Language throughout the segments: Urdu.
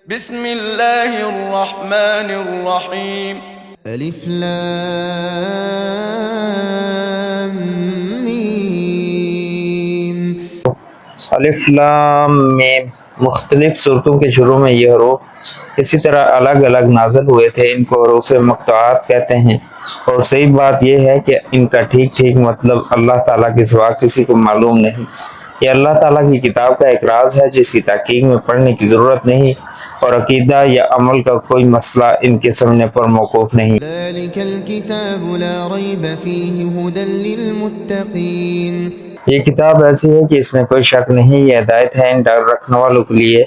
بسم اللہ الرحمن الرحیم الف لام میم۔ الف لام میم مختلف صورتوں کے شروع میں یہ حروف اسی طرح الگ الگ نازل ہوئے تھے، ان کو حروف مقطوعات کہتے ہیں، اور صحیح بات یہ ہے کہ ان کا ٹھیک مطلب اللہ تعالیٰ کے سوا کسی کو معلوم نہیں۔ یہ اللہ تعالیٰ کی کتاب کا ایک راز ہے جس کی تحقیق میں پڑھنے کی ضرورت نہیں، اور عقیدہ یا عمل کا کوئی مسئلہ ان کے سمجھنے پر موقوف نہیں۔ ذلك الكتاب لا ريب فيه هدى للمتقين۔ یہ کتاب ایسی ہے کہ اس میں کوئی شک نہیں، یہ ہدایت ہے ان ڈر رکھنے والوں کے لیے،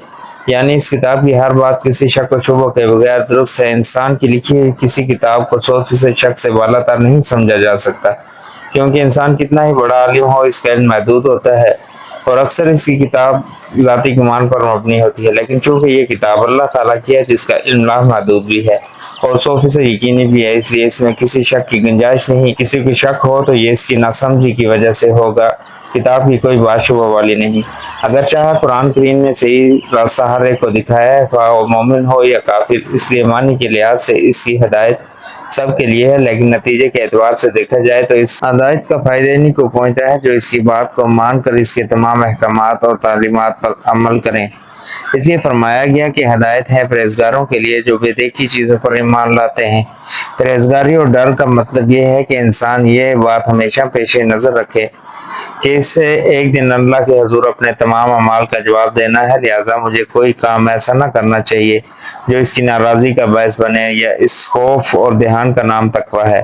یعنی اس کتاب کی ہر بات کسی شک و شبہ کے بغیر درست ہے۔ انسان کی لکھی ہوئی کسی کتاب کو 100% شک سے بالا تر نہیں سمجھا جا سکتا، کیونکہ انسان کتنا ہی بڑا عالم ہو اس کا علم محدود ہوتا ہے، اور اکثر اس کی کتاب ذاتی گمان پر مبنی ہوتی ہے۔ لیکن چونکہ یہ کتاب اللہ تعالیٰ کی ہے جس کا علم محدود بھی ہے اور 100% یقینی بھی ہے، اس لیے اس میں کسی شک کی گنجائش نہیں۔ کسی کو شک ہو تو یہ اس کی ناسمجھی کی وجہ سے ہوگا، کتاب کی کوئی بات شبہ والی نہیں۔ اگر چاہا قرآن کریم میں صحیح راستہ ہر ایک کو دکھایا ہے، خواہ وہ مومن ہو یا کافر، اس لیے معنی کے لحاظ سے اس کی ہدایت سب کے لیے ہے، لیکن نتیجے کے اعتبار سے دیکھا جائے تو اس ہدایت کا فائدہ انہیں کو پہنچتا ہے جو اس کی بات کو مان کر اس کے تمام احکامات اور تعلیمات پر عمل کریں۔ اس لیے فرمایا گیا کہ ہدایت ہے پرہیزگاروں کے لیے جو بے دیکھی چیزوں پر ایمان لاتے ہیں۔ پرہیزگاری اور ڈر کا مطلب یہ ہے کہ انسان یہ بات ہمیشہ پیش نظر رکھے کہ اسے ایک دن اللہ کے حضور اپنے تمام اعمال کا جواب دینا ہے، لہٰذا مجھے کوئی کام ایسا نہ کرنا چاہیے جو اس کی ناراضی کا باعث بنے، یا اس خوف اور دھیان کا نام تقویٰ ہے۔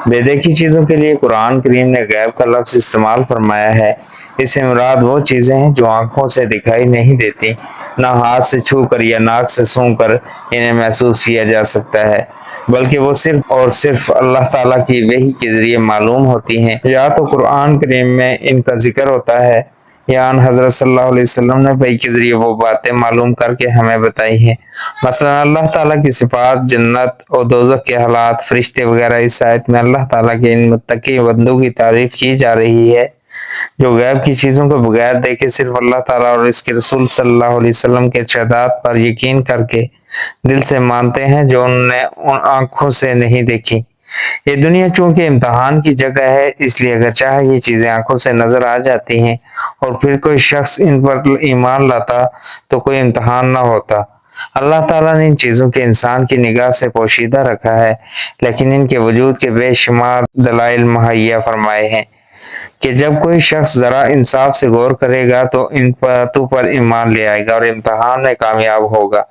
بے دیکھی چیزوں کے لیے قرآن کریم نے غیب کا لفظ استعمال فرمایا ہے۔ اس سے مراد وہ چیزیں ہیں جو آنکھوں سے دکھائی نہیں دیتی، نہ ہاتھ سے چھو کر یا ناک سے سونگھ کر انہیں محسوس کیا جا سکتا ہے، بلکہ وہ صرف اور صرف اللہ تعالیٰ کی وحی کے ذریعے معلوم ہوتی ہیں۔ یا تو قرآن کریم میں ان کا ذکر ہوتا ہے، یا ان حضرت صلی اللہ علیہ وسلم نے وحی کے ذریعے وہ باتیں معلوم کر کے ہمیں بتائی ہیں۔ مثلا اللہ تعالیٰ کی صفات، جنت اور دوزخ کے حالات، فرشتے وغیرہ۔ اس آیت میں اللہ تعالیٰ کے ان متقی بندوں کی تعریف کی جا رہی ہے جو غیب کی چیزوں کو بغیر دیکھے صرف اللہ تعالیٰ اور اس کے رسول صلی اللہ علیہ وسلم کے ارشادات پر یقین کر کے دل سے مانتے ہیں جو انہوں نے ان آنکھوں سے نہیں دیکھی۔ یہ دنیا چونکہ امتحان کی جگہ ہے، اس لیے اگر چاہے یہ چیزیں آنکھوں سے نظر آ جاتی ہیں اور پھر کوئی شخص ان پر ایمان لاتا تو کوئی امتحان نہ ہوتا۔ اللہ تعالیٰ نے ان چیزوں کے انسان کی نگاہ سے پوشیدہ رکھا ہے، لیکن ان کے وجود کے بے شمار دلائل مہیا فرمائے ہیں کہ جب کوئی شخص ذرا انصاف سے غور کرے گا تو ان باتوں پر ایمان لے آئے گا اور امتحان میں کامیاب ہوگا۔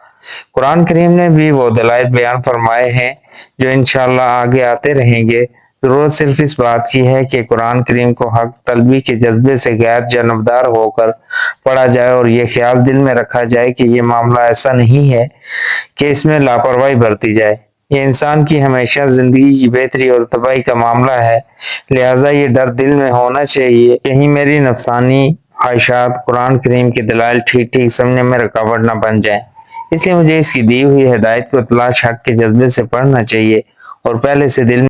قرآن کریم نے بھی وہ دلائل بیان فرمائے ہیں جو انشاءاللہ آگے آتے رہیں گے۔ ضرورت صرف اس بات کی ہے کہ قرآن کریم کو حق طلبی کے جذبے سے غیر جانبدار ہو کر پڑھا جائے اور یہ خیال دل میں رکھا جائے کہ یہ معاملہ ایسا نہیں ہے کہ اس میں لاپرواہی برتی جائے۔ یہ انسان کی ہمیشہ زندگی کی بہتری اور تباہی کا معاملہ ہے، لہٰذا یہ ڈر دل میں ہونا چاہیے کہ کہیں میری نفسانی خواہشات قرآن کریم کے دلائل ٹھیک سمجھنے میں رکاوٹ نہ بن جائیں۔ اس لیے مجھے اس کی دی ہوئی ہدایت کو تلاش حق کے جذبے سے پڑھنا چاہیے اور پہلے سے دل